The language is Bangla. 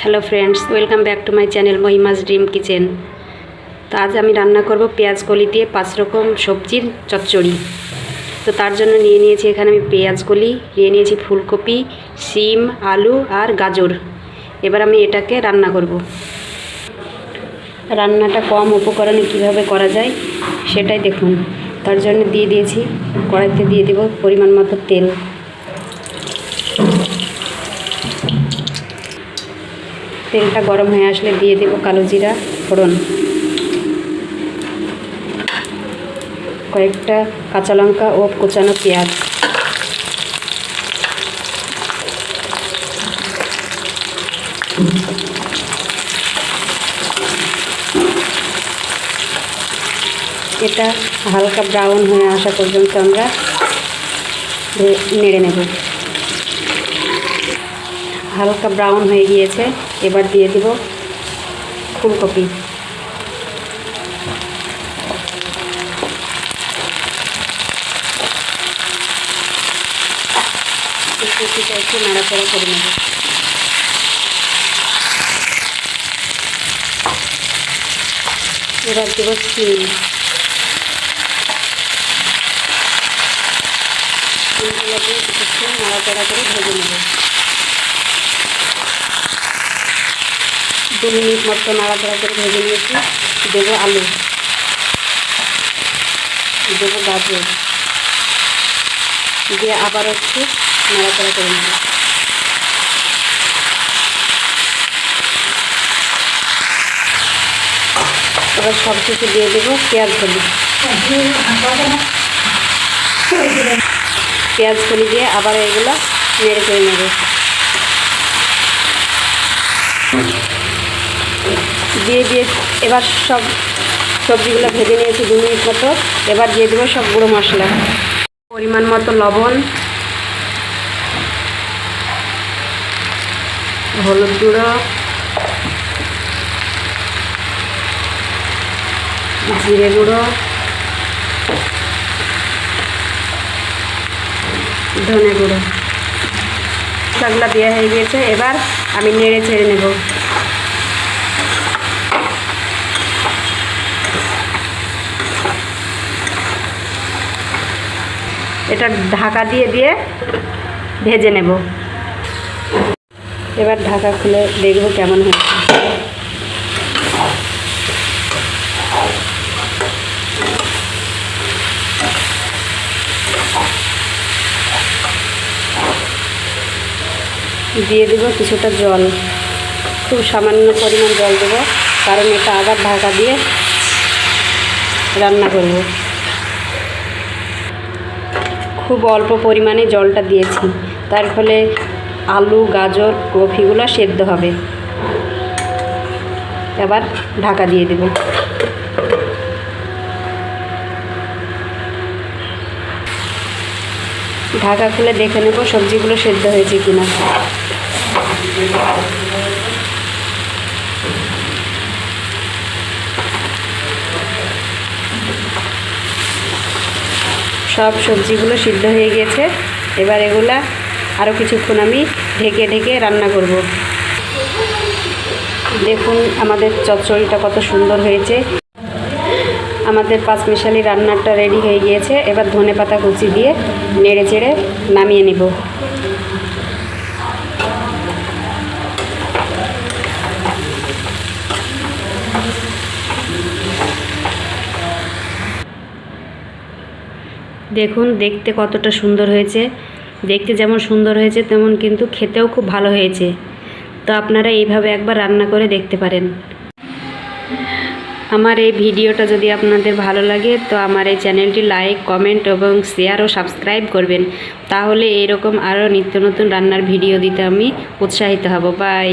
Hello friends, welcome back to my channel Mahima's dream kitchen. তো আজ আমি রান্না করব পেঁয়াজ কলি দিয়ে 5 রকম সবজির চচ্চড়ি। তো তার জন্য নিয়ে নিয়েছি এখানে আমি পেঁয়াজ কলি, নিয়ে নিয়েছি ফুলকপি, শিম, আলু আর গাজর। এবার আমি এটাকে রান্না করব। রান্নাটা কম উপকরণে কিভাবে করা যায় সেটাই দেখুন। তার জন্য দিয়ে দিয়েছি কড়াইতে, দিয়ে দেব পরিমাণ মতো তেল। তেলটা গরম হয়ে আসলে দিয়ে দেব কালো জিরা ফোড়ন, কয়েকটা কাঁচা লঙ্কা ও কোচানো পেঁয়াজ। এটা হালকা ব্রাউন হয়ে আসা পর্যন্ত আমরা নেড়ে নেব। হালকা ব্রাউন হয়ে গিয়েছে, এবার দিয়ে দেব ফুলকপি। ফুলকপিটা একটু নাড়াচাড়া করে নেব। এবার দেব শিম। শিমগুলো দিয়ে কিছুক্ষণ নাড়াচাড়া করে ভেজে নেব। 2 মিনিট মতো নাড়াচাড়া করে ভেজে নিয়েছি। দেবো আলু, দেবো গাজর, দিয়ে আবার একটু নাড়াচাড়া করে নেব। এবার সব কিছু দিয়ে দেবো পেঁয়াজ কলি। পেঁয়াজ কলি দিয়ে আবার এগুলো নেড়ে করে নেব। দিয়ে এবার সব সবজিগুলো ভেজে নিয়েছি 2 মিনিট মতো। এবার দিয়ে দেবো সব গুঁড়ো মশলা, পরিমাণ মতো লবণ, হলুদ গুঁড়ো, জিরে গুঁড়ো, ধনে গুঁড়ো। মশলাগুলো দেওয়া হয়ে গিয়েছে, এবার আমি নেড়ে ছেড়ে নেব। এটা ঢাকা দিয়ে ভেজে নেব। এবার ঢাকা খুলে দেখব কেমন হচ্ছে। দিয়ে দেব কিছুটা জল, খুব সামান্য পরিমাণ জল দেব, কারণ এটা আবার ঢাকা দিয়ে রান্না করব। খুব অল্প পরিমাণে জলটা দিয়েছি, তার ফলে আলু, গাজর, কপিগুলো সেদ্ধ হবে। এবার ঢাকা দিয়ে দেব। ঢাকা খুলে দেখে নেব সবজিগুলো সেদ্ধ হয়েছে কিনা। সব সবজিগুলো সিদ্ধ হয়ে গেছে। এবার এগুলা আরও কিছুক্ষণ আমি ঢেকে রান্না করব। দেখুন আমাদের চচ্চড়িটা কত সুন্দর হয়েছে। আমাদের 5 মিশালি রান্নাটা রেডি হয়ে গিয়েছে। এবার ধনেপাতা কুচি দিয়ে নেড়ে চেড়ে নামিয়ে নেব। দেখুন দেখতে কতটা সুন্দর হয়েছে। দেখতে যেমন সুন্দর হয়েছে তেমন কিন্তু খেতেও খুব ভালো হয়েছে। তো আপনারা এইভাবে একবার রান্না করে দেখতে পারেন। আমার এই ভিডিওটা যদি আপনাদের ভালো লাগে তো আমার এই চ্যানেলটি লাইক, কমেন্ট এবং শেয়ার ও সাবস্ক্রাইব করবেন। তাহলে এরকম আরও নিত্য নতুন রান্নার ভিডিও দিতে আমি উৎসাহিত হব। বাই।